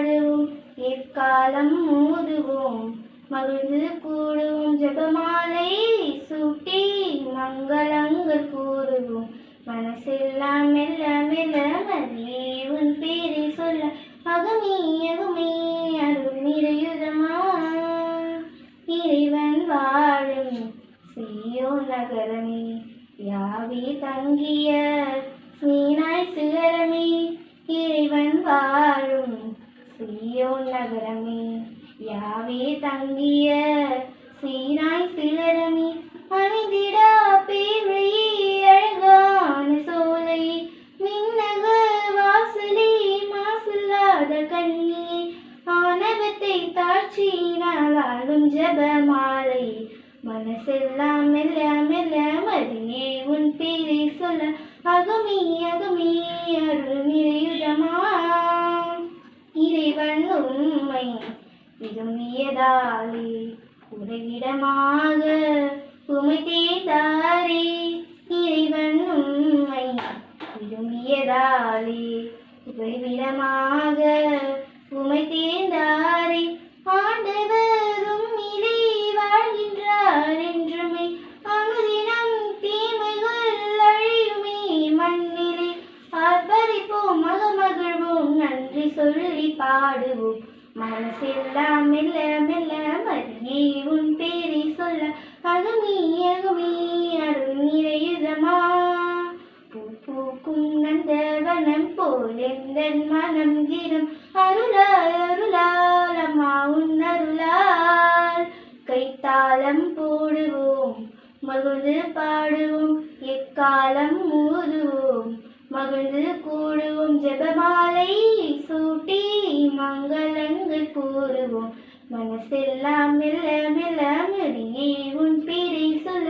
பாடுவோம் எக்காலம் மூதுவோம் மகிழ்ந்து கூடுவோம் ஜெபமாலை சூட்டி மங்களங்கள் கூறுவோம் மனசெல்லாம் மெல்ல மெல்ல மரியே உன் பேரை சொல்ல அகமே அகமே அருள் நிறையுதமா இறைவன் வாழும் சீயோன் நகரமே யாவே தங்கிய சீனாய் சிகரமே இறைவன் வாழும் சீயோன் நகரமே யாவே தங்கிய சீனாய் சிகரமே அணிந்திடா பேழையே அழகான சோலை மின்னக வாசலே மாசில்லாத கண்ணியே ஆணவத்தை தாட்சியினால் ஆளும் ஜெபமாலை மனசெல்லாம் மெல்ல மெல்ல மரியே உன் பேரை சொல்ல அகமே அகமே அருள் நிறையுதமா இறைவன் உண்மை விரும்பியதாலே உறைவிடமாக உமை தேர்ந்தாரே இறைவன் உண்மை விரும்பியதாலே உறைவிடமாக உமை தேர்ந்தாரே ஆண்டவரும் இறை வாழ்கின்றார் என்றுமே அனுதினம் தீமைகள் அழியுமே மண்ணிலே ஆர்ப்பரிப்போம் மகமகிழ்வோம் நன்றி சொல்லி பாடுவோம் மனசெல்லாம் மெல்ல மெல்ல மரியே உன் பேரை சொல்ல அகமே அகமே அருள் நிறையுதமா பூ பூக்கும் நந்தவனம் போல் எந்தன் மனம் தினம் அருளால் அருளால் அம்மா உன் அருளால் கைத்தாளம் போடுவோம் மகிழ்ந்து பாடுவோம் எக்காலம் மூதுவோம் மகிழ்ந்து கூடுவோம் ஜெபமாலை சூட்டி மங்களங்கள் கூறுவோம் மனசெல்லாம் மெல்ல மெல்ல மரியே உன் பேரை சொல்ல